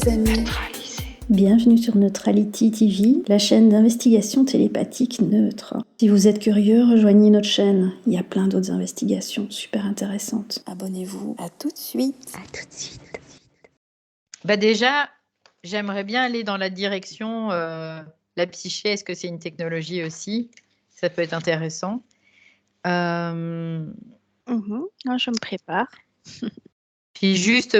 les amis. Bienvenue sur Neutrality TV, la chaîne d'investigation télépathique neutre. Si vous êtes curieux, rejoignez notre chaîne. Il y a plein d'autres investigations super intéressantes. Abonnez-vous. À tout de suite. Bah déjà, j'aimerais bien aller dans la direction la psyché. Est-ce que c'est une technologie aussi? Ça peut être intéressant. Je me prépare. Puis juste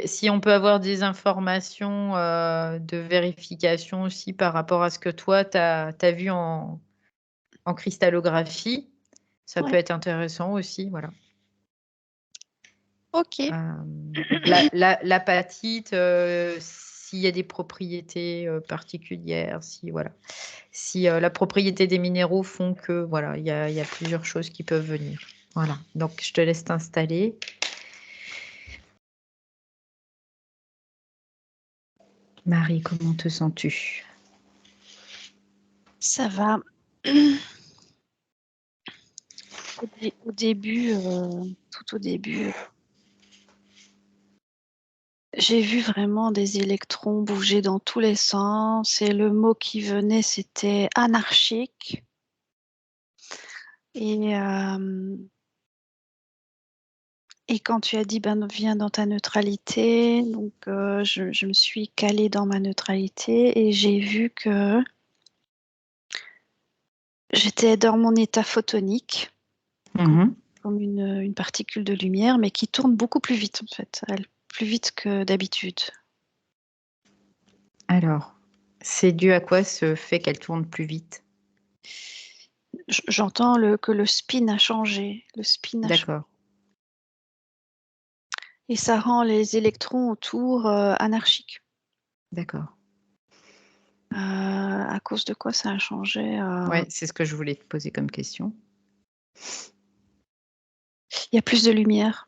si on peut avoir des informations de vérification aussi par rapport à ce que toi, tu as vu en cristallographie, ça peut être intéressant aussi. Voilà. Ok. L'apatite, s'il y a des propriétés particulières, si la propriété des minéraux font que voilà, il y a plusieurs choses qui peuvent venir. Voilà. Donc je te laisse t'installer. Marie, comment te sens-tu? Ça va. Au début, tout au début, j'ai vu vraiment des électrons bouger dans tous les sens et le mot qui venait, c'était anarchique. Et quand tu as dit viens dans ta neutralité, donc je me suis calée dans ma neutralité et j'ai vu que j'étais dans mon état photonique, comme une particule de lumière, mais qui tourne beaucoup plus vite en fait, plus vite que d'habitude. Alors, c'est dû à quoi ce fait qu'elle tourne plus vite? J'entends que le spin a changé. Le spin a changé. D'accord. Et ça rend les électrons autour anarchiques. D'accord. À cause de quoi ça a changé? Ouais, c'est ce que je voulais te poser comme question. Il y a plus de lumière.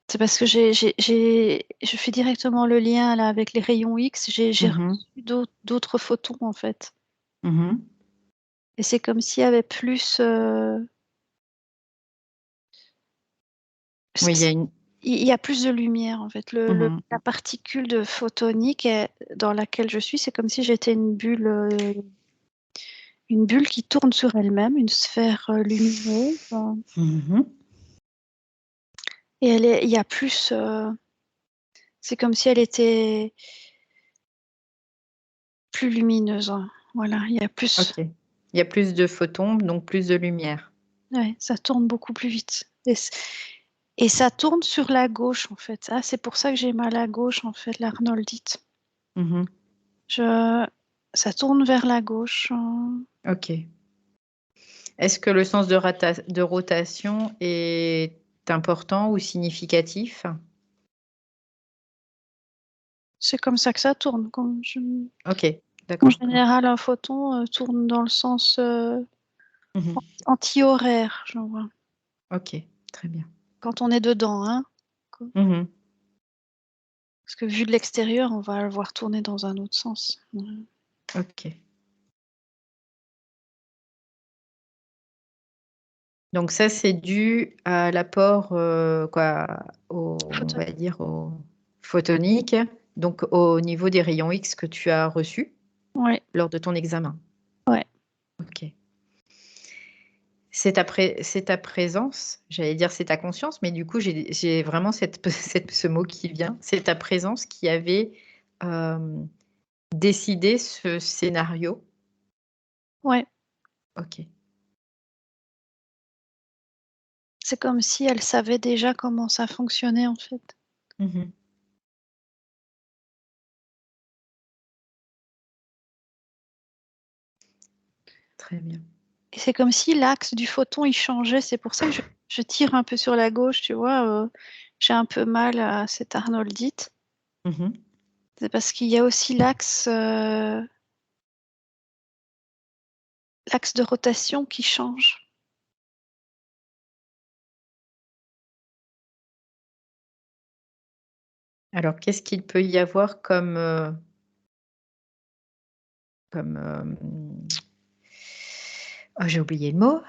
C'est parce que je fais directement le lien là, avec les rayons X. J'ai reçu d'autres photons en fait. Et c'est comme s'il y avait plus... Oui, il y a plus de lumière en fait. La particule de photonique dans laquelle je suis, c'est comme si j'étais une bulle qui tourne sur elle-même, une sphère lumineuse. Et il y a plus... c'est comme si elle était plus lumineuse. Voilà, il y a plus... Ok. Il y a plus de photons, donc plus de lumière. Ouais, ça tourne beaucoup plus vite. Et ça tourne sur la gauche, en fait. Ah, c'est pour ça que j'ai mal à gauche, en fait, l'arnoldite. Ça tourne vers la gauche. Ok. Est-ce que le sens de rotation est important ou significatif? C'est comme ça que ça tourne. Ok, d'accord. En général, un photon tourne dans le sens anti-horaire, je vois. Ok, très bien. Quand on est dedans, hein. Parce que vu de l'extérieur, on va le voir tourner dans un autre sens. Ok. Donc ça, c'est dû à l'apport, on va dire, au photonique, donc au niveau des rayons X que tu as reçus lors de ton examen. Ouais. Ok. C'est ta présence, j'allais dire c'est ta conscience, mais du coup, j'ai vraiment ce mot qui vient. C'est ta présence qui avait décidé ce scénario. Ouais. Ok. C'est comme si elle savait déjà comment ça fonctionnait, en fait. Très bien. Et c'est comme si l'axe du photon, il changeait. C'est pour ça que je tire un peu sur la gauche, tu vois. J'ai un peu mal à cette arnoldite. C'est parce qu'il y a aussi l'axe de rotation qui change. Alors, qu'est-ce qu'il peut y avoir comme oh, j'ai oublié le mot.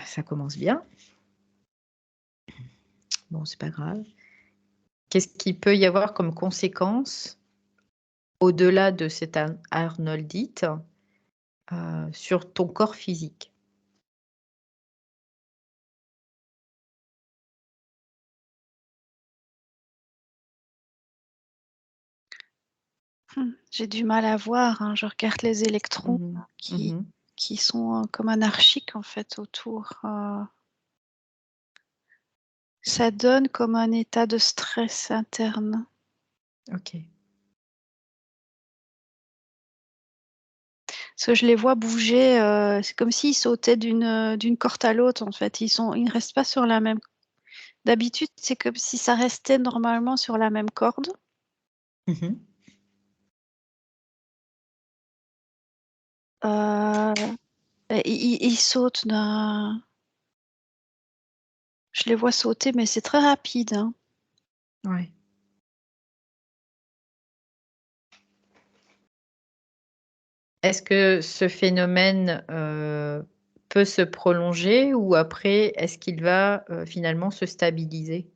Ça commence bien. Bon, c'est pas grave. Qu'est-ce qu'il peut y avoir comme conséquence au-delà de cette arnoldite sur ton corps physique. J'ai du mal à voir, hein. Je regarde les électrons qui sont comme anarchiques en fait autour. Ça donne comme un état de stress interne. Ok. Parce que je les vois bouger, c'est comme s'ils sautaient d'une corde à l'autre en fait. Ils ne restent pas sur la même. D'habitude, c'est comme si ça restait normalement sur la même corde. Ils sautent d'un. Je les vois sauter, mais c'est très rapide. Hein. Ouais. Est-ce que ce phénomène peut se prolonger ou après, est-ce qu'il va finalement se stabiliser?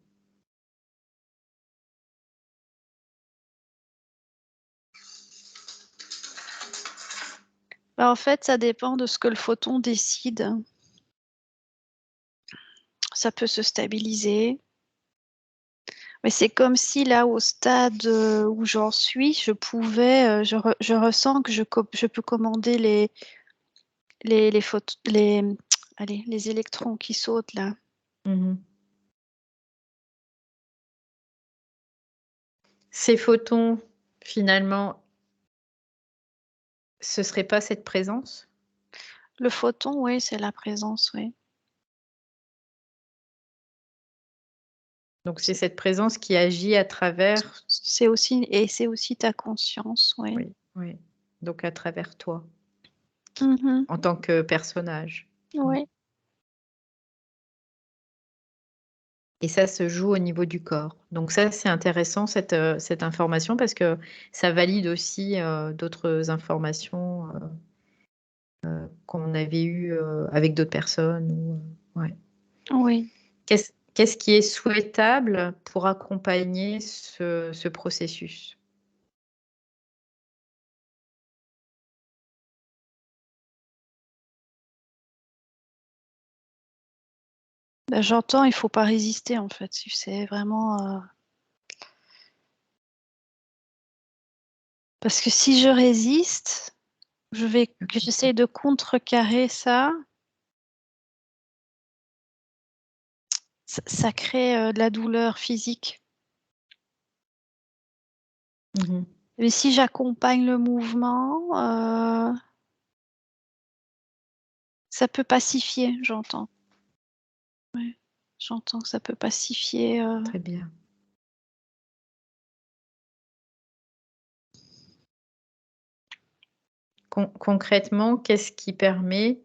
En fait, ça dépend de ce que le photon décide. Ça peut se stabiliser. Mais c'est comme si là, au stade où j'en suis, je pouvais, je ressens que je peux commander les électrons qui sautent là. Ces photons, finalement, ce serait pas cette présence? Le photon, oui, c'est la présence, oui. Donc c'est cette présence qui agit à travers. C'est aussi ta conscience, oui. Oui, oui. Donc à travers toi, Mhm. en tant que personnage. Oui. Et ça se joue au niveau du corps. Donc ça, c'est intéressant, cette information, parce que ça valide aussi d'autres informations qu'on avait eues avec d'autres personnes. Ouais. Oui. Qu'est-ce qui est souhaitable pour accompagner ce processus? J'entends, il ne faut pas résister en fait. C'est vraiment. Parce que si je résiste, que j'essaie de contrecarrer ça, ça crée de la douleur physique. Mais si j'accompagne le mouvement, ça peut pacifier, j'entends. Ouais, j'entends que ça peut pacifier. Très bien. Concrètement, qu'est-ce qui permet,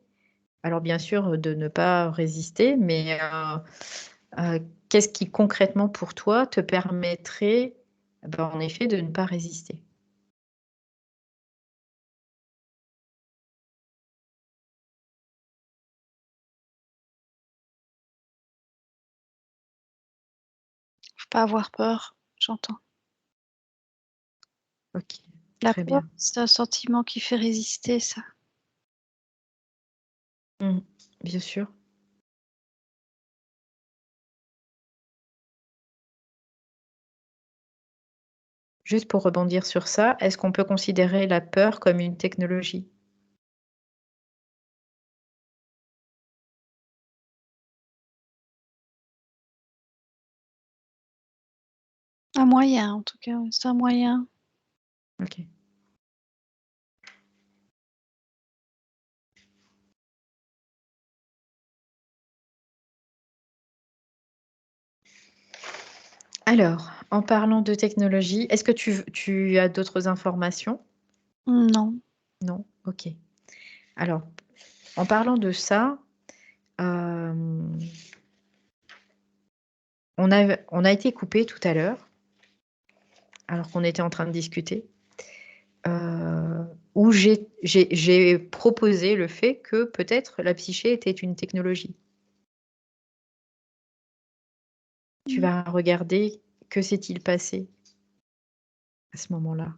alors bien sûr, de ne pas résister, mais qu'est-ce qui concrètement pour toi te permettrait, en effet, de ne pas résister? Faut pas avoir peur, j'entends. Ok, La très peur, bien. c'est un sentiment qui fait résister, ça. Bien sûr. Juste pour rebondir sur ça, est-ce qu'on peut considérer la peur comme une technologie? Un moyen, en tout cas, c'est un moyen. Ok. Alors, en parlant de technologie, est-ce que tu as d'autres informations? Non. Non? Ok. Alors, en parlant de ça, on a été coupé tout à l'heure, alors qu'on était en train de discuter, où j'ai proposé le fait que peut-être la psyché était une technologie. Tu vas regarder que s'est-il passé à ce moment-là.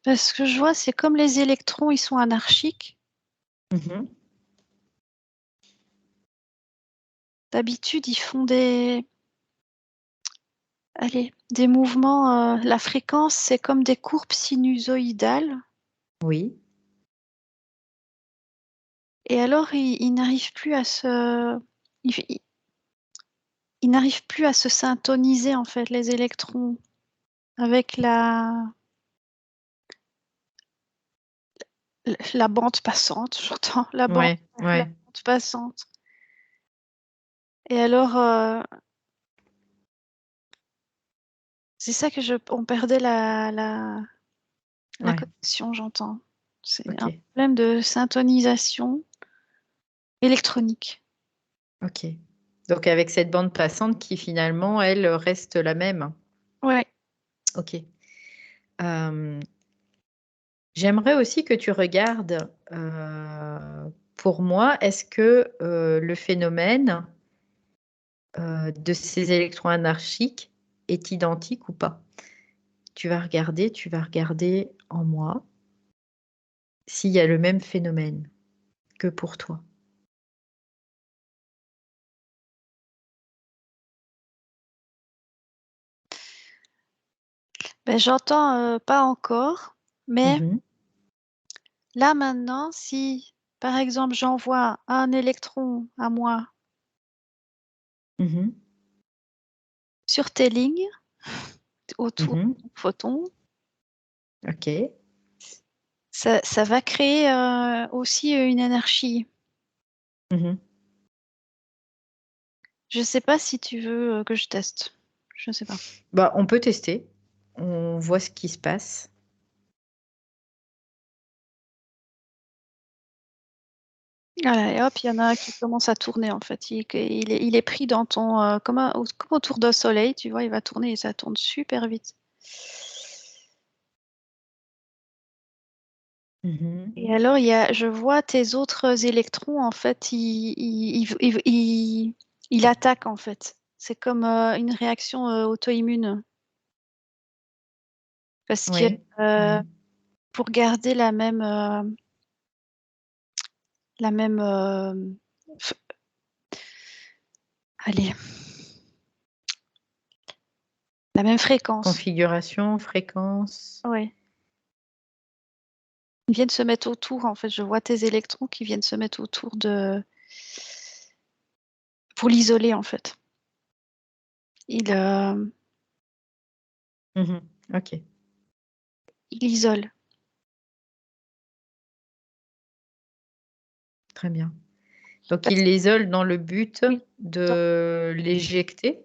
Parce que je vois, c'est comme les électrons, ils sont anarchiques. D'habitude, ils font des mouvements. La fréquence, c'est comme des courbes sinusoïdales. Oui. Et alors, ils n'arrivent plus à se... Ils n'arrivent plus à se syntoniser, en fait, les électrons, avec la bande passante, j'entends. La Ouais, bande passante. Et alors, c'est ça que on perdait la ouais. connexion, j'entends. C'est un Ok, problème de syntonisation électronique. ok. Donc avec cette bande passante qui finalement, elle, reste la même. Ouais. Ok. Euh, J'aimerais aussi que tu regardes, pour moi, est-ce que le phénomène de ces électrons anarchiques est identique ou pas? Tu vas regarder en moi s'il y a le même phénomène que pour toi. Ben, j'entends pas encore, mais Mhm, là maintenant, si par exemple j'envoie un électron à moi mhm, sur tes lignes autour mhm. du photon, Ok. ça va créer aussi une énergie. Mhm. Je ne sais pas si tu veux que je teste. Je ne sais pas. Bah, on peut tester. On voit ce qui se passe. Voilà, et hop, il y en a un qui commence à tourner en fait. Il est pris dans ton, comme autour d'un soleil, tu vois, il va tourner et ça tourne super vite. Mhm. Et alors, je vois tes autres électrons, en fait, ils attaquent, en fait. C'est comme une réaction auto-immune. Parce que Oui, oui. pour garder la même, f- allez, la même fréquence. Configuration, fréquence. Ouais. Ils viennent se mettre autour, en fait. Je vois tes électrons qui viennent se mettre autour pour l'isoler, en fait. Il Mhm. Ok, isole. très bien. Donc, Parce- il l'isole dans le but oui. Donc, de l'éjecter.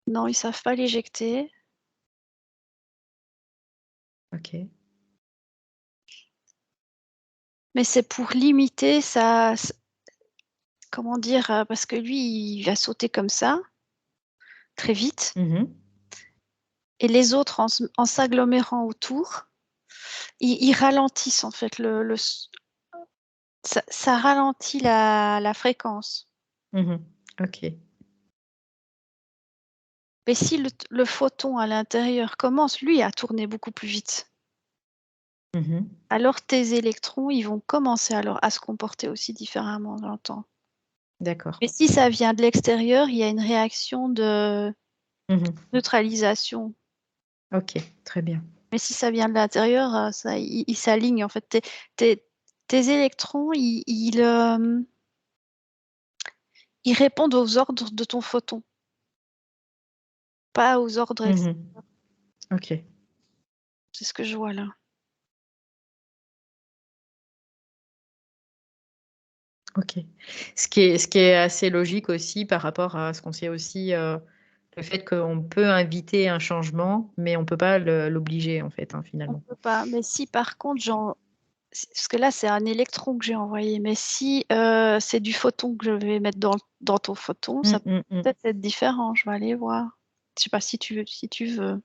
non, ils savent pas l'éjecter. Ok. Mais c'est pour limiter comment dire, parce que lui, il va sauter comme ça, très vite, Mhm. et les autres, en s'agglomérant autour, ils ralentissent en fait ça ralentit la fréquence. Mhm. Ok. Mais si le photon à l'intérieur commence, lui, à tourner beaucoup plus vite, Mhm. alors tes électrons, ils vont commencer alors à se comporter aussi différemment, j'entends. D'accord. Mais si ça vient de l'extérieur, il y a une réaction de Mhm. neutralisation. Ok, très bien. Mais si ça vient de l'intérieur, il s'aligne. En fait, tes électrons, ils répondent aux ordres de ton photon, pas aux ordres externes. Mhm. Ok. C'est ce que je vois là. Ok. Ce qui est assez logique aussi par rapport à ce qu'on sait aussi, le fait qu'on peut inviter un changement, mais on ne peut pas l'obliger, en fait, hein, On finalement. peut pas. Mais si par contre, parce que là, c'est un électron que j'ai envoyé, mais si c'est du photon que je vais mettre dans ton photon, ça peut Mm. peut-être être différent. Je vais aller voir. Je sais pas si tu veux.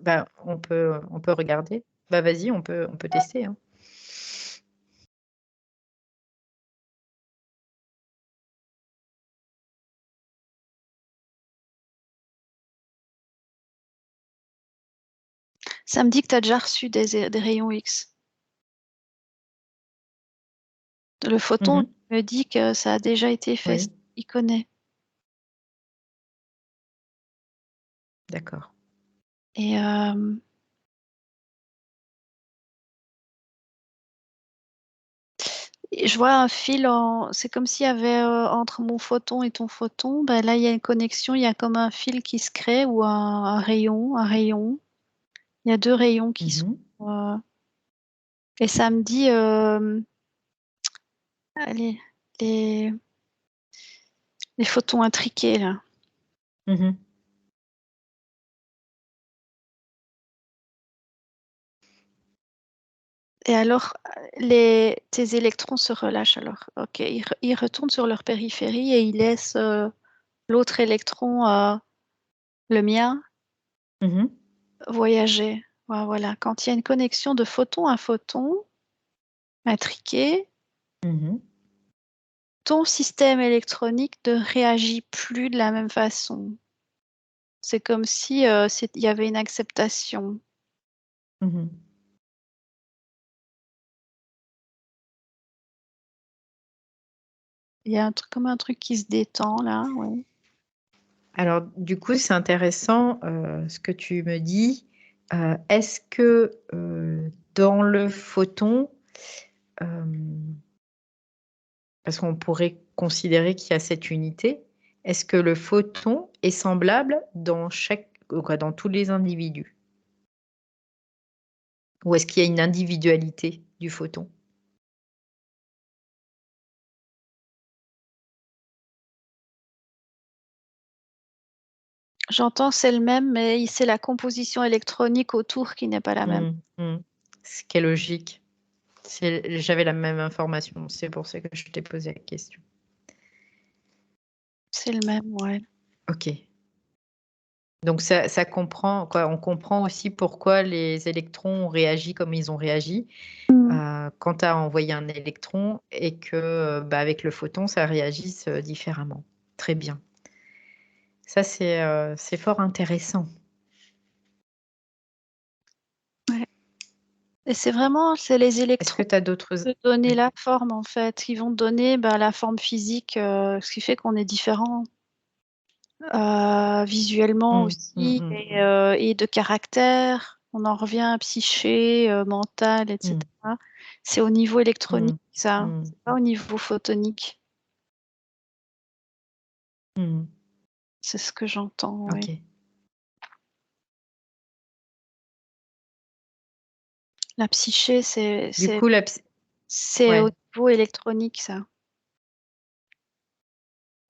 Bah, on peut regarder. Bah, vas-y, on peut tester, hein. Ça me dit que tu as déjà reçu des rayons X. Le photon me dit que ça a déjà été fait. Oui. Il connaît. D'accord. Et je vois un fil c'est comme s'il y avait entre mon photon et ton photon, ben là il y a une connexion, il y a comme un fil qui se crée ou un rayon. Il y a deux rayons qui sont. Et ça me dit, allez, les, les photons intriqués là. Et alors, tes électrons se relâchent alors. Ok, ils retournent sur leur périphérie et ils laissent l'autre électron, le mien, voyager. Ouais, voilà. Quand il y a une connexion de photon à photon intriqué, ton système électronique ne réagit plus de la même façon. C'est comme si il y avait une acceptation. Il y a comme un truc qui se détend là, ouais. Alors, du coup, c'est intéressant ce que tu me dis. Est-ce que dans le photon, parce qu'on pourrait considérer qu'il y a cette unité, est-ce que le photon est semblable dans dans tous les individus? Ou est-ce qu'il y a une individualité du photon? J'entends c'est le même, mais c'est la composition électronique autour qui n'est pas la même. Ce qui est logique. J'avais la même information, c'est pour ça que je t'ai posé la question. C'est le même, ouais. Ok. Donc ça comprend, quoi. On comprend aussi pourquoi les électrons ont réagi comme ils ont réagi quand tu as envoyé un électron et que avec le photon, ça réagisse différemment. Très bien. Ça, c'est fort intéressant. Ouais. Et c'est les électrons Est-ce que tu as d'autres... qui vont donner la forme, en fait. Ils vont donner la forme physique, ce qui fait qu'on est différent visuellement aussi et de caractère. On en revient à psyché, mental, etc. C'est au niveau électronique, ça. C'est pas au niveau photonique. C'est ce que j'entends, oui. Ok. La psyché, c'est Du coup, au niveau électronique, ça.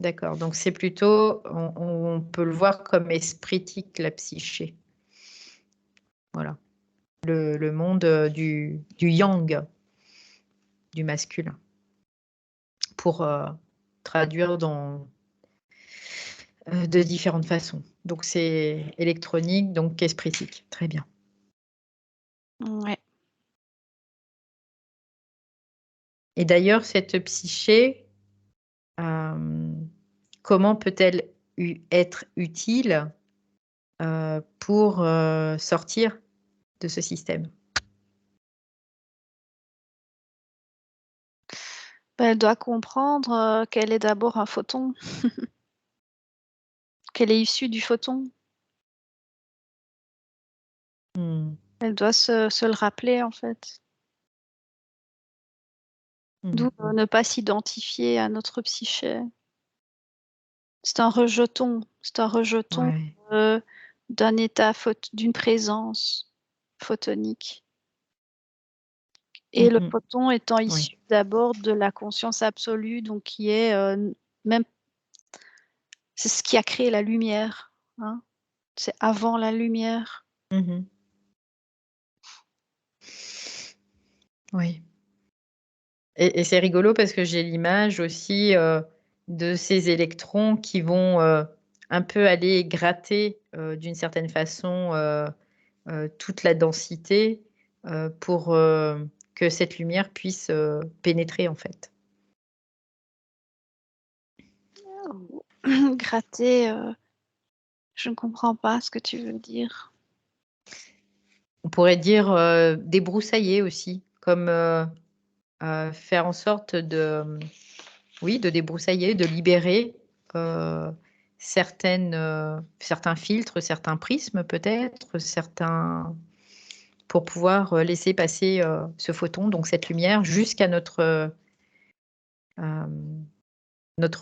D'accord. Donc, c'est plutôt, on peut le voir comme espritique, la psyché. Voilà. Le monde du yang, du masculin, pour traduire de différentes façons. Donc, c'est électronique, donc espritique. Très bien. Ouais. Et d'ailleurs, cette psyché, comment peut-elle être utile pour sortir de ce système? Elle doit comprendre qu'elle est d'abord un photon, qu'elle est issue du photon. Elle doit se le rappeler, en fait. D'où ne pas s'identifier à notre psyché. C'est un rejeton. C'est un rejeton d'un état, d'une présence photonique. Et le photon étant issu d'abord de la conscience absolue, donc qui est même... C'est ce qui a créé la lumière. Hein. C'est avant la lumière. Oui. Et c'est rigolo parce que j'ai l'image aussi de ces électrons qui vont un peu aller gratter d'une certaine façon toute la densité pour que cette lumière puisse pénétrer en fait. Gratter, je ne comprends pas ce que tu veux dire. On pourrait dire débroussailler aussi, comme faire en sorte de débroussailler, de libérer certains filtres, certains prismes peut-être, pour pouvoir laisser passer ce photon, donc cette lumière, jusqu'à notre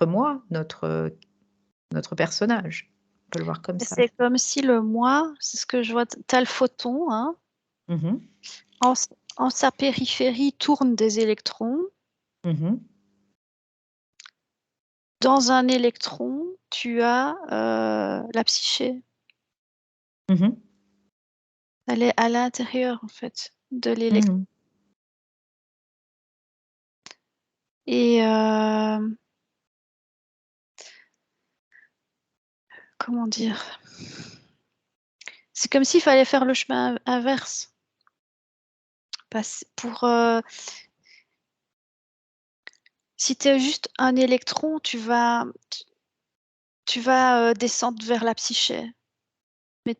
moi, notre personnage. On peut le voir comme ça. C'est comme si le moi, c'est ce que je vois, tu as le photon, hein, en sa périphérie tournent des électrons. Dans un électron, tu as la psyché. Elle est à l'intérieur, en fait, de l'électron. Et comment dire? C'est comme s'il fallait faire le chemin inverse. Si tu es juste un électron, tu vas descendre vers la psyché. Mais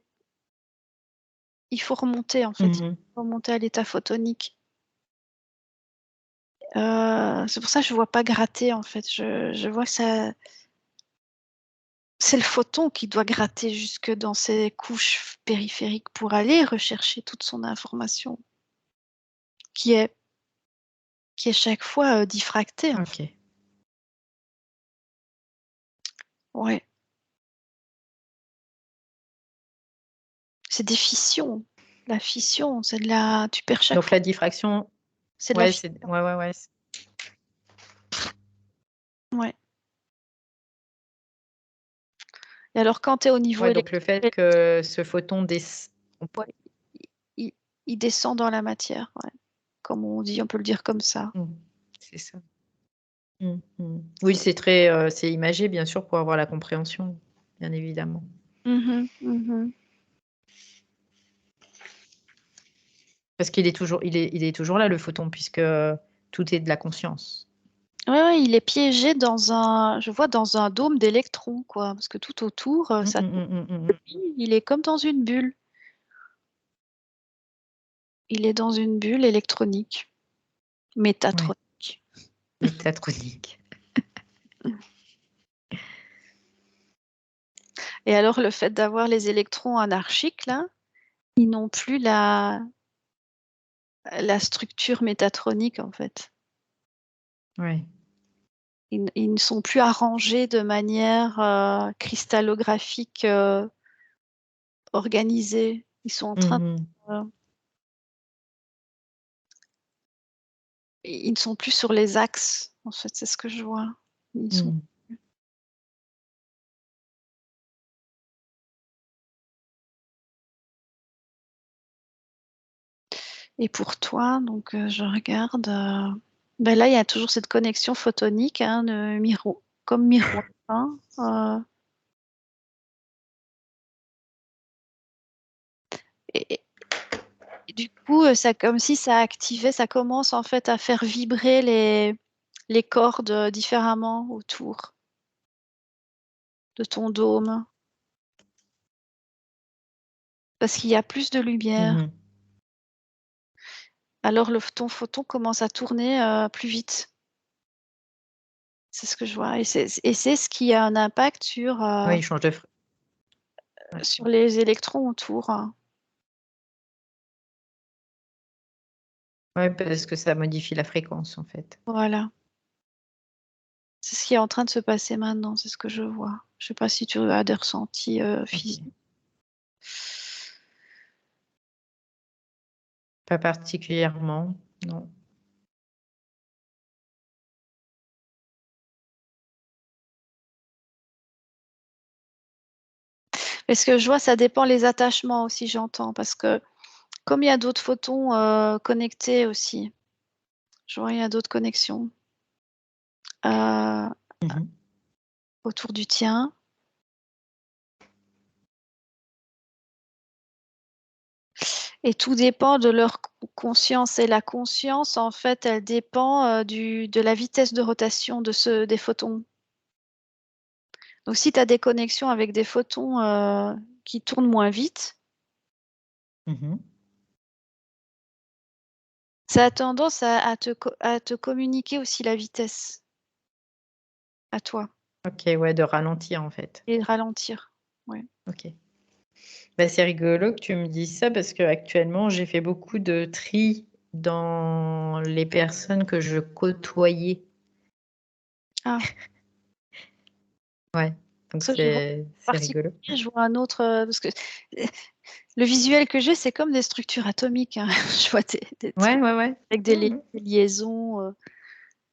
il faut remonter, en fait. Il faut remonter à l'état photonique. C'est pour ça que je ne vois pas gratter, en fait. Je vois que ça... C'est le photon qui doit gratter jusque dans ces couches périphériques pour aller rechercher toute son information, qui est chaque fois diffractée. En fait. Ouais. C'est des fissions. La fission, c'est de la... Tu perds chaque Donc fois. la diffraction... C'est de la fission. Ouais. Ouais. Et alors, quand tu es au niveau donc le fait que ce photon il descend dans la matière, ouais. Comme on dit, on peut le dire comme ça. C'est ça. Oui, c'est très c'est imagé, bien sûr, pour avoir la compréhension, bien évidemment. Parce qu'il est toujours, il est toujours là, le photon, puisque tout est de la conscience. Ouais, il est piégé dans un dôme d'électrons, quoi, parce que tout autour, ça tourne. Il est comme dans une bulle. Il est dans une bulle électronique, métatronique. Métatronique. Et alors, le fait d'avoir les électrons anarchiques, là, ils n'ont plus la structure métatronique, en fait. Oui. Ils ne sont plus arrangés de manière cristallographique organisée. Ils sont en train de... Ils ne sont plus sur les axes, en fait, c'est ce que je vois. Ils sont... Et pour toi, donc je regarde... Ben là, il y a toujours cette connexion photonique, hein, comme miroir. Hein, et du coup, ça, comme si ça activait, ça commence en fait à faire vibrer les cordes différemment autour de ton dôme. Parce qu'il y a plus de lumière. Alors ton photon commence à tourner plus vite. C'est ce que je vois. Et c'est ce qui a un impact sur, Oui, il change de sur les électrons autour. Oui, parce que ça modifie la fréquence, en fait. Voilà. C'est ce qui est en train de se passer maintenant, c'est ce que je vois. Je ne sais pas si tu as des ressentis physiques. Pas particulièrement, non. Mais ce que je vois, ça dépend les attachements aussi, j'entends. Parce que comme il y a d'autres photons connectés aussi, je vois il y a d'autres connexions autour du tien. Et tout dépend de leur conscience. Et la conscience, en fait, elle dépend de la vitesse de rotation des photons. Donc, si tu as des connexions avec des photons qui tournent moins vite, Ça a tendance à te communiquer aussi la vitesse à toi Ok, ouais, de ralentir en fait. et de ralentir. Ouais. Ok. Bah, c'est rigolo que tu me dises ça parce que actuellement j'ai fait beaucoup de tri dans les personnes que je côtoyais. Ah, Ouais, donc ça, je vois c'est particulier, rigolo. je vois un autre, parce que le visuel que j'ai, c'est comme des structures atomiques, hein. Je vois des Ouais, trucs ouais, ouais. avec des liaisons.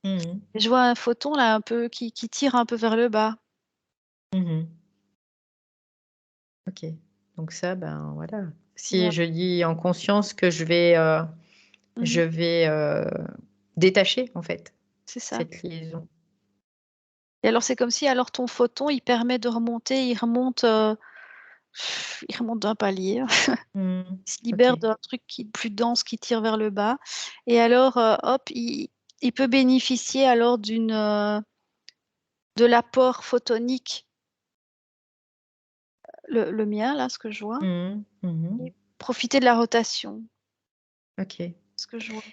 Mhm. Et je vois un photon là un peu qui tire un peu vers le bas. Mhm. Ok, donc ça, ben voilà. Si Ouais. je dis en conscience que je Mhm. vais détacher en fait C'est ça. cette liaison. Et alors c'est comme si alors ton photon, il permet de remonter, il remonte d'un palier. Mhm. Il se Ok. libère d'un truc qui est plus dense qui tire vers le bas. Et alors, hop, il peut bénéficier alors de l'apport photonique, le mien, là, ce que je vois, Mhm. Mhm. et profiter de la rotation, Ok. ce que je vois.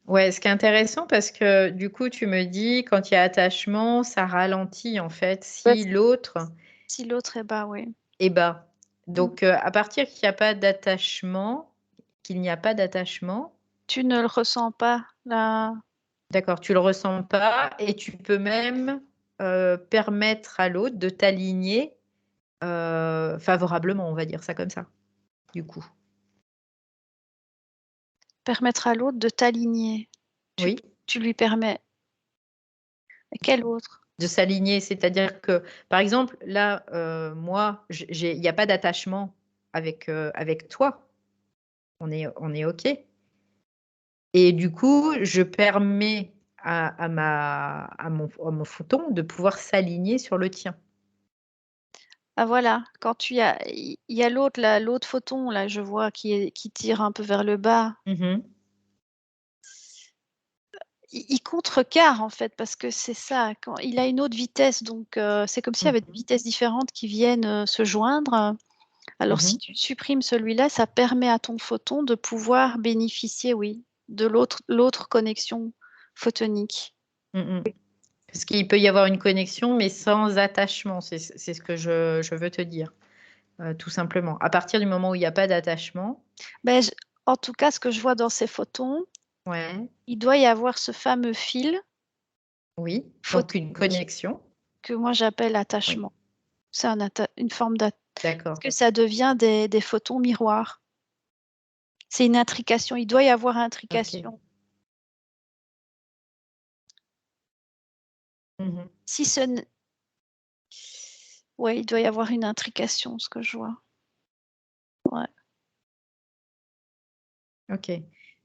Ouais, ce qui est intéressant parce que du coup, tu me dis quand il y a attachement, ça ralentit en fait Ouais, si l'autre si l'autre est bas, oui. est bas. Mm. Donc, à partir qu'il n'y a pas d'attachement, Tu ne le ressens pas, là. d'accord, tu le ressens pas et tu peux même permettre à l'autre de t'aligner favorablement, on va dire ça comme ça, du coup. Permettre à l'autre de t'aligner. Tu, Oui, tu lui permets. Et quel autre? de s'aligner, c'est-à-dire que, par exemple, là, moi, il n'y a pas d'attachement avec toi. On est OK. Et du coup, je permets à mon photon de pouvoir s'aligner sur le tien. Ah voilà, quand il y a l'autre, là, l'autre photon, là, je vois, qui tire un peu vers le bas. Mhm. Il contrecarre en fait, parce que c'est ça, quand il a une autre vitesse, donc c'est comme s'il y avait des Mhm. vitesses différentes qui viennent se joindre. Alors si Mhm. tu supprimes celui-là, ça permet à ton photon de pouvoir bénéficier, oui, de l'autre connexion photonique. Mhm. Parce qu'il peut y avoir une connexion, mais sans attachement. C'est ce que je veux te dire, tout simplement. À partir du moment où il n'y a pas d'attachement, Ben, en tout cas, ce que je vois dans ces photons, ouais, il doit y avoir ce fameux fil oui, donc une photonique connexion. que moi j'appelle Oui, attachement. C'est une forme d'attachement. Parce d'accord. que ça devient des photons miroirs. C'est une intrication. Il doit y avoir Ok. intrication. Mhm. Si ce n- Ouais, il doit y avoir une intrication, ce que je vois. Ouais. Ok.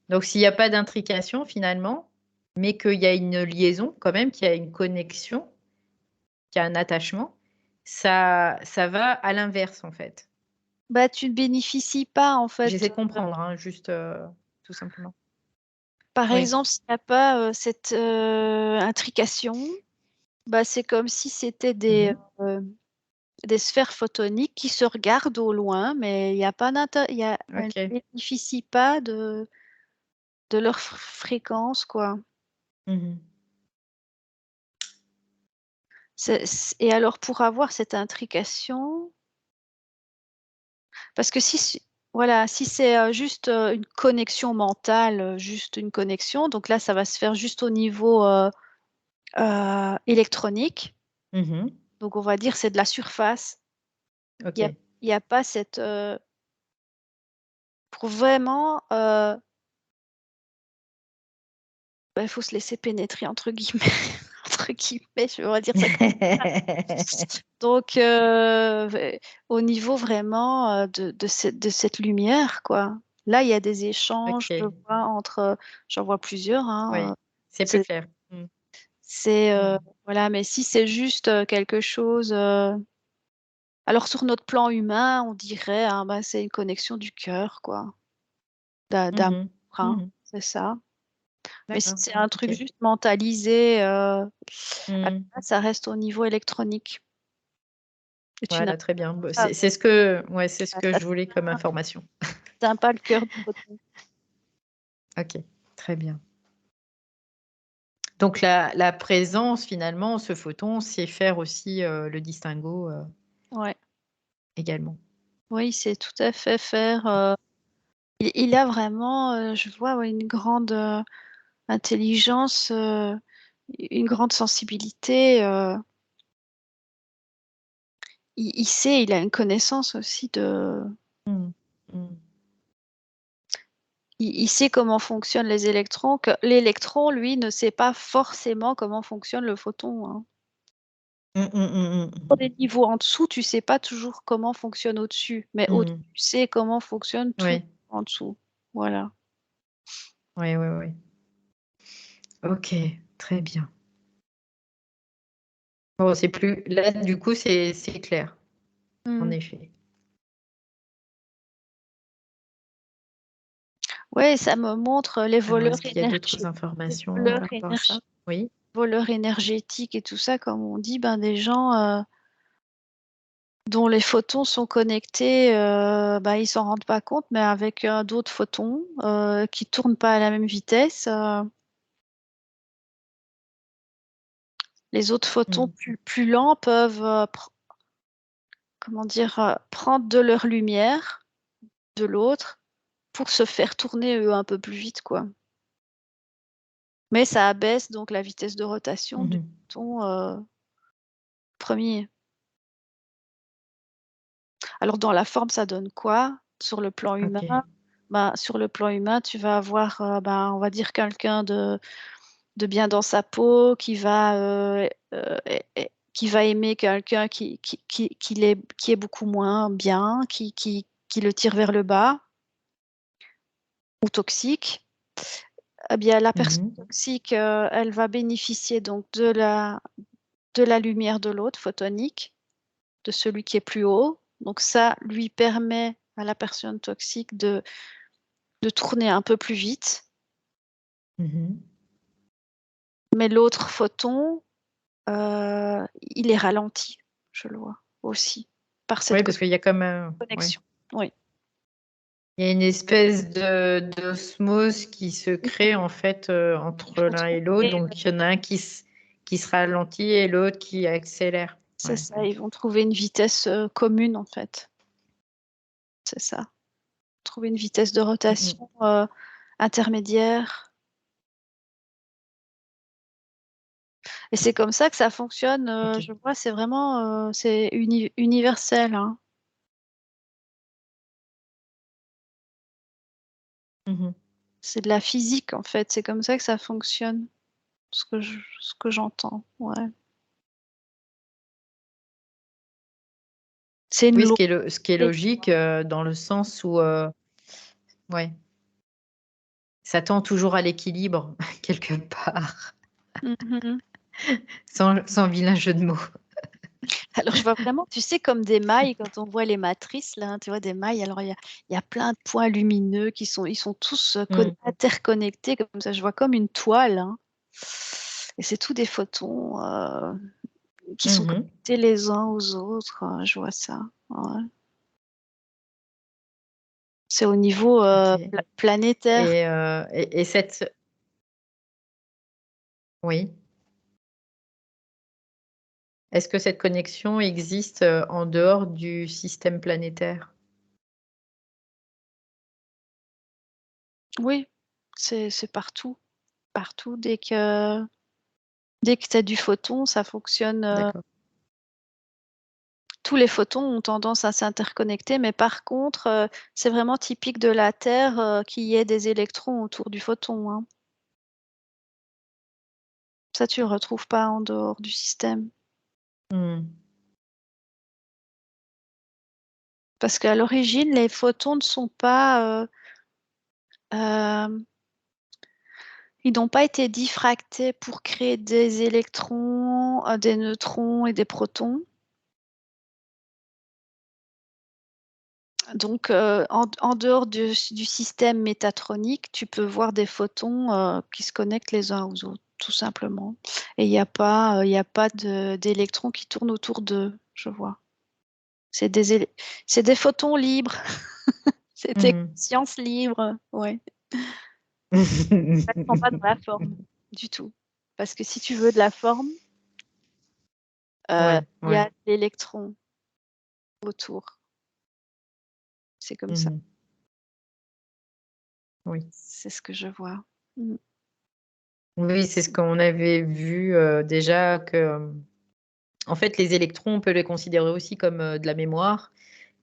Donc, s'il n'y a pas d'intrication finalement, mais qu'il y a une liaison quand même, qu'il y a une connexion, qu'il y a un attachement, ça va à l'inverse en fait. Bah, tu ne bénéficies pas, en J'essaie fait. de comprendre, hein, juste tout simplement. Par Oui. exemple, s'il n'y a pas cette intrication, bah, c'est comme si c'était Mhm. des sphères photoniques qui se regardent au loin, mais il n'y a pas elles Ok. ne bénéficient pas de leur fréquence, quoi. Mhm. Et alors, pour avoir cette intrication, parce que voilà, si c'est juste une connexion mentale, juste une connexion, donc là, ça va se faire juste au niveau électronique. Mhm. Donc, on va dire c'est de la surface. Il n'y a, Ok. il y a pas cette. Pour vraiment, il faut se laisser pénétrer, entre guillemets. Entre guillemets, on va dire ça comme ça. Donc, au niveau vraiment de cette lumière, quoi. Là, il y a des échanges, je Ok. vois, j'en vois plusieurs, hein, Oui, c'est plus c'est, clair. Mm. c'est, Mm. voilà, mais si c'est juste quelque chose, alors sur notre plan humain, on dirait, hein, bah, c'est une connexion du cœur, quoi, d'amour, Mhm. hein, Mhm. c'est ça. Mais si D'accord. c'est un truc Ok. juste mentalisé, alors Mm. là, ça reste au niveau électronique. Et tu n'as Voilà, très bien. Bon, pas, ouais, c'est ce que ça je voulais comme information. n'atteint pas le cœur du photon. Ok. Très bien. Donc la présence, finalement, ce photon, c'est faire aussi le distinguo Ouais. également. Oui, c'est tout à fait faire. Il a vraiment, je vois, une grande intelligence, une grande sensibilité. Il sait, il a une connaissance aussi de. Mm. Mm. Il sait comment fonctionnent les électrons, que l'électron, lui, ne sait pas forcément comment fonctionne le photon. Hein. Pour des niveaux en dessous, tu sais pas toujours comment fonctionne au-dessus, mais au-dessus, tu sais comment fonctionne tout Oui, en dessous. Voilà. oui, oui, oui. Ok, très bien. Bon, c'est plus. Là, du coup, c'est clair, en effet. Oui, ça me montre les Alors, voleurs est-ce qu'il y a d'autres énergétiques, informations par rapport à ça? Oui. voleurs énergétiques et tout ça, comme on dit, ben, des gens dont les photons sont connectés, ben, ils s'en rendent pas compte, mais avec d'autres photons qui tournent pas à la même vitesse. Les autres photons plus lents peuvent comment dire, prendre de leur lumière de l'autre pour se faire tourner eux un peu plus vite, quoi. Mais ça abaisse donc la vitesse de rotation du photon premier. Alors dans la forme, ça donne quoi sur le plan humain? Ok. Ben, sur le plan humain, tu vas avoir, ben, on va dire quelqu'un de bien dans sa peau, qui va aimer quelqu'un qui est beaucoup moins bien, qui le tire vers le bas ou toxique. Eh bien, la personne toxique, elle va bénéficier donc de la lumière de l'autre, photonique, de celui qui est plus haut. Donc ça lui permet à la personne toxique de tourner un peu plus vite. Mais l'autre photon, il est ralenti, je le vois aussi, par cette Oui, parce qu'il y a comme connexion. Oui. Il y a une espèce d'osmose qui se crée en fait entre l'un et l'autre. Donc il y en a un qui se ralentit et l'autre qui accélère. C'est ça, ils vont trouver une vitesse commune en fait. C'est ça. Trouver une vitesse de rotation intermédiaire. Et c'est comme ça que ça fonctionne. Je vois, c'est vraiment c'est universel. Hein. C'est de la physique en fait. C'est comme ça que ça fonctionne. Ce que j'entends. Ouais. C'est une Oui, loi. ce qui est logique dans le sens où ouais, ça tend toujours à l'équilibre quelque part, sans vilain jeu de mots. Alors, je vois vraiment, tu sais, comme des mailles, quand on voit les matrices, là, hein, tu vois, des mailles, alors il y a plein de points lumineux ils sont tous interconnectés, comme ça, je vois comme une toile. Hein. Et c'est tous des photons qui sont connectés les uns aux autres. Je vois ça. Ouais. C'est au niveau planétaire. Et cette... Oui. Est-ce que cette connexion existe en dehors du système planétaire? Oui, c'est partout. Partout, dès que tu as du photon, ça fonctionne. D'accord. Tous les photons ont tendance à s'interconnecter, mais par contre, c'est vraiment typique de la Terre qu'il y ait des électrons autour du photon. Hein. Ça, tu ne le retrouves pas en dehors du système. Parce qu'à l'origine, les photons ne sont pas... ils n'ont pas été diffractés pour créer des électrons, des neutrons et des protons. Donc, en dehors du système métatronique, tu peux voir des photons qui se connectent les uns aux autres, tout simplement. Et il n'y a pas d'électrons qui tournent autour d'eux, je vois. C'est des photons libres. C'est des consciences libres, ouais. Elles ne sont pas dans la forme du tout. Parce que si tu veux de la forme, il y a l'électron autour. C'est comme ça. Oui. C'est ce que je vois. Oui, c'est ce qu'on avait vu déjà que, en fait, les électrons, on peut les considérer aussi comme de la mémoire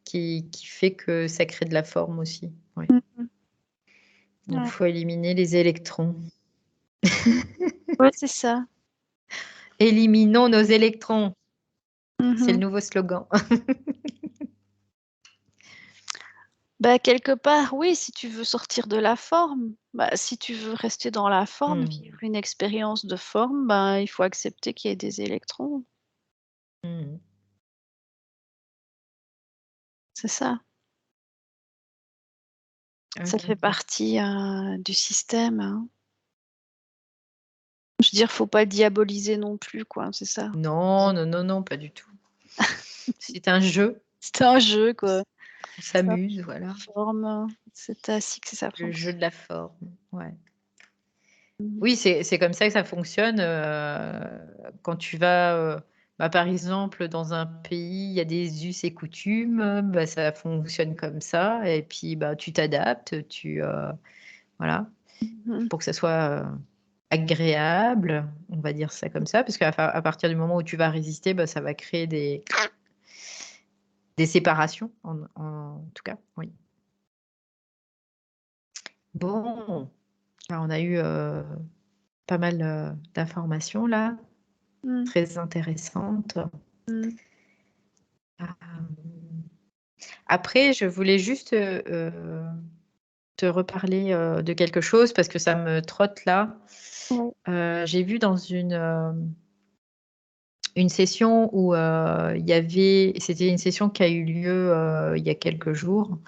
qui fait que ça crée de la forme aussi. Oui. Donc, il faut éliminer les électrons. Oui, c'est ça. Éliminons nos électrons. C'est le nouveau slogan. Quelque part, oui, si tu veux sortir de la forme, si tu veux rester dans la forme, vivre une expérience de forme, il faut accepter qu'il y ait des électrons. C'est ça. Ça fait partie du système. Hein. Je veux dire, faut pas le diaboliser non plus, quoi. C'est ça. Non, non, non, non, pas du tout. C'est un jeu. C'est un jeu, quoi. On s'amuse, voilà. Forme, c'est ainsi que ça Le jeu fonctionne. de la forme, ouais. Oui, c'est comme ça que ça fonctionne. Quand tu vas, par exemple, dans un pays, il y a des us et coutumes, ça fonctionne comme ça. Et puis, tu t'adaptes, voilà, pour que ça soit agréable, on va dire ça comme ça, parce qu'à partir du moment où tu vas résister, ça va créer des séparations, en tout cas, oui. Bon, on a eu pas mal d'informations là, très intéressantes. Après, je voulais juste te reparler de quelque chose parce que ça me trotte là. J'ai vu dans une session où c'était une session qui a eu lieu il y a quelques jours,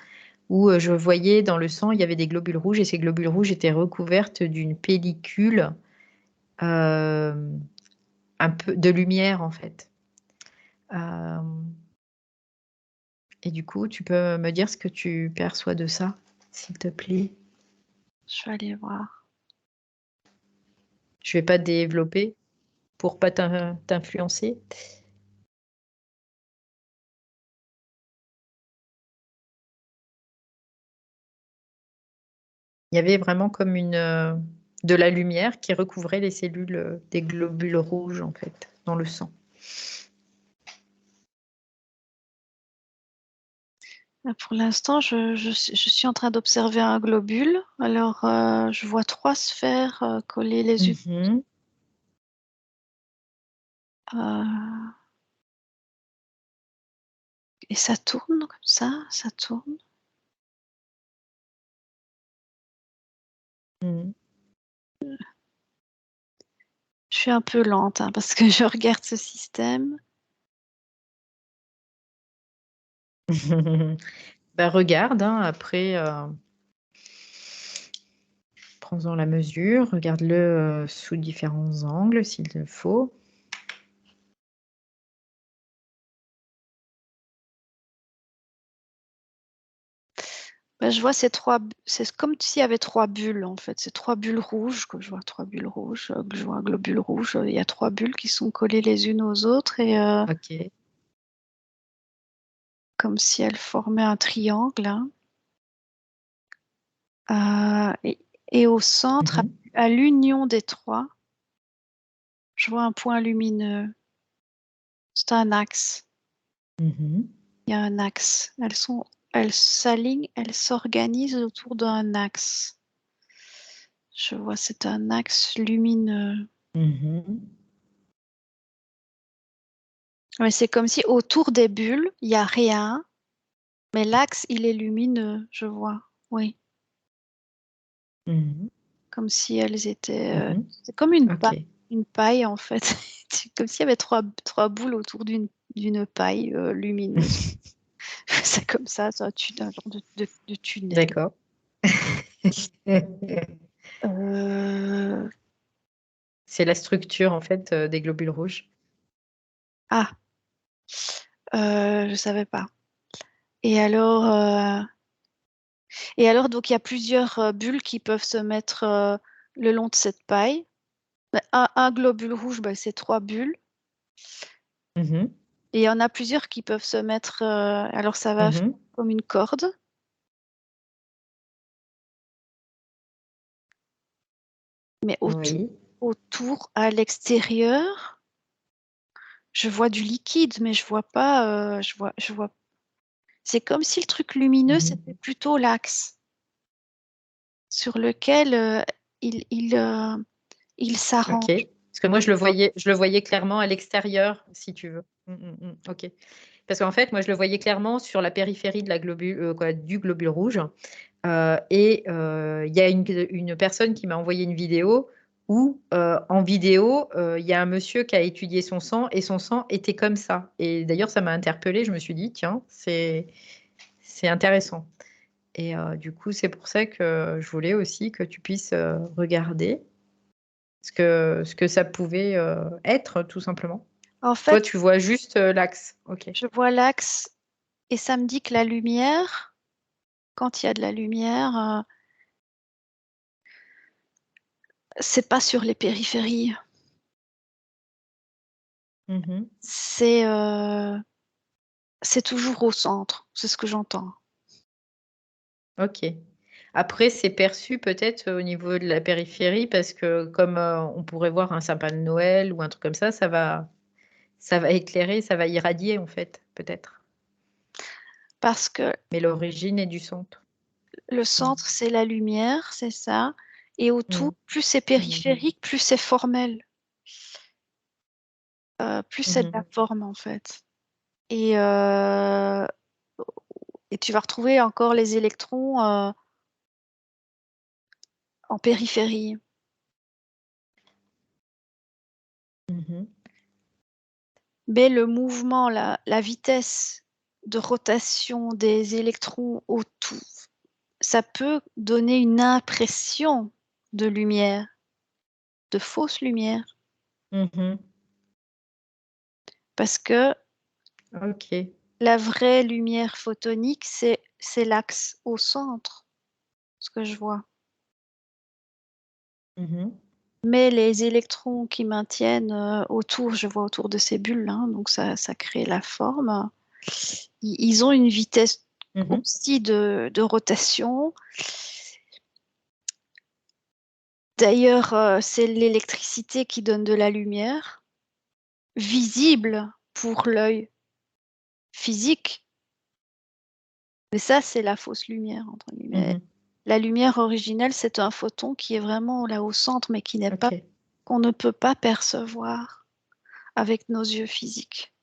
où je voyais dans le sang, il y avait des globules rouges et ces globules rouges étaient recouvertes d'une pellicule un peu de lumière en fait. Et du coup, tu peux me dire ce que tu perçois de ça, s'il te plaît? Je vais aller voir. Je vais pas développer pour pas t'influencer. Il y avait vraiment comme de la lumière qui recouvrait les cellules des globules rouges en fait dans le sang. Pour l'instant, je suis en train d'observer un globule. Alors, je vois 3 sphères collées les unes. Et ça tourne comme ça tourne. Je suis un peu lente parce que je regarde ce système. Regarde, après, prends-en la mesure, regarde-le sous différents angles s'il le faut. Je vois c'est comme s'il y avait 3 bulles en fait. C'est 3 bulles rouges, que je vois 3 bulles rouges, que je vois un globule rouge. Il y a 3 bulles qui sont collées les unes aux autres et Ok. comme si elles formaient un triangle. Et au centre, à l'union des 3, je vois un point lumineux. C'est un axe. Il y a un axe. Elles s'alignent, elles s'organisent autour d'un axe. Je vois, c'est un axe lumineux. Mais c'est comme si autour des bulles, il n'y a rien, mais l'axe, il est lumineux, je vois. Oui. Comme si elles étaient... c'est comme une paille, en fait. Comme s'il y avait trois boules autour d'une paille lumineuse. C'est comme ça, un genre de tunnel. D'accord. C'est la structure en fait des globules rouges. Ah, je savais pas. Et alors, Et alors, donc, il y a plusieurs bulles qui peuvent se mettre le long de cette paille. Un globule rouge, c'est 3 bulles. Mhm. Et il y en a plusieurs qui peuvent se mettre. Alors, ça va faire comme une corde. Mais Oui. autour, à l'extérieur, je vois du liquide, mais je vois pas. Je vois. C'est comme si le truc lumineux, c'était plutôt l'axe sur lequel il s'arrange. Ok. Parce que moi, je le voyais clairement à l'extérieur, si tu veux. Ok. Parce qu'en fait, moi, je le voyais clairement sur la périphérie de la du globule rouge. Et il y a une personne qui m'a envoyé une vidéo où, en vidéo, il y a un monsieur qui a étudié son sang et son sang était comme ça. Et d'ailleurs, ça m'a interpellée. Je me suis dit, tiens, c'est intéressant. Et du coup, c'est pour ça que je voulais aussi que tu puisses regarder ce que ça pouvait être, tout simplement. En Toi, fait, tu vois juste l'axe. Ok. je vois l'axe et ça me dit que la lumière, quand il y a de la lumière, c'est pas sur les périphéries. C'est toujours au centre, c'est ce que j'entends. Ok. Après, c'est perçu peut-être au niveau de la périphérie parce que comme on pourrait voir un sapin de Noël ou un truc comme ça va éclairer, ça va irradier en fait, peut-être. Parce que Mais l'origine est du centre. le centre, c'est la lumière, c'est ça. Et autour, plus c'est périphérique, plus c'est formel. Plus c'est de la forme, en fait. Et tu vas retrouver encore les électrons en périphérie. Mais le mouvement, la vitesse de rotation des électrons autour, ça peut donner une impression de lumière, de fausse lumière. Parce que Ok. la vraie lumière photonique, c'est l'axe au centre, ce que je vois. Mais les électrons qui maintiennent autour, je vois autour de ces bulles, hein, donc ça crée la forme. Ils ont une vitesse aussi de rotation. D'ailleurs, c'est l'électricité qui donne de la lumière, visible pour l'œil physique. Mais ça, c'est la fausse lumière, entre guillemets. La lumière originelle, c'est un photon qui est vraiment là au centre, mais qui n'est pas, qu'on ne peut pas percevoir avec nos yeux physiques.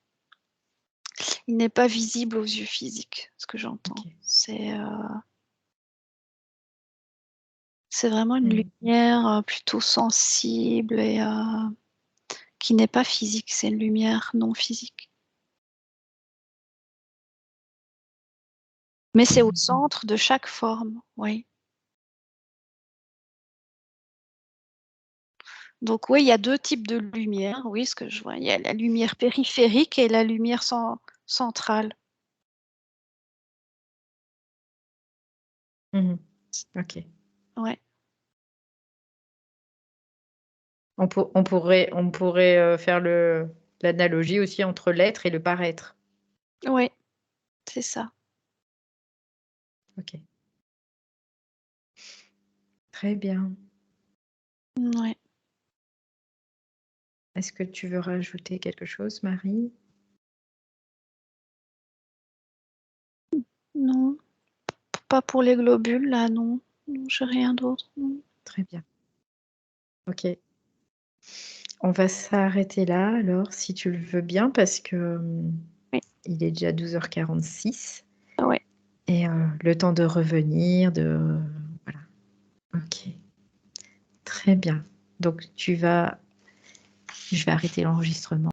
Il n'est pas visible aux yeux physiques, ce que j'entends. C'est vraiment une lumière plutôt sensible et qui n'est pas physique. C'est une lumière non physique. Mais c'est au centre de chaque forme, oui. Donc oui, il y a 2 types de lumière, oui, ce que je vois. Il y a la lumière périphérique et la lumière centrale. Ok. Ouais. On pourrait faire l'analogie aussi entre l'être et le paraître. Oui, c'est ça. Ok. Très bien. Ouais. Est-ce que tu veux rajouter quelque chose, Marie? Non, pas pour les globules, là, non. Non, j'ai rien d'autre. Non. Très bien. Ok. On va s'arrêter là, alors, si tu le veux bien, parce que Oui. il est déjà 12h46. Ouais. Et le temps de revenir, voilà. Ok. Très bien. Donc, je vais arrêter l'enregistrement.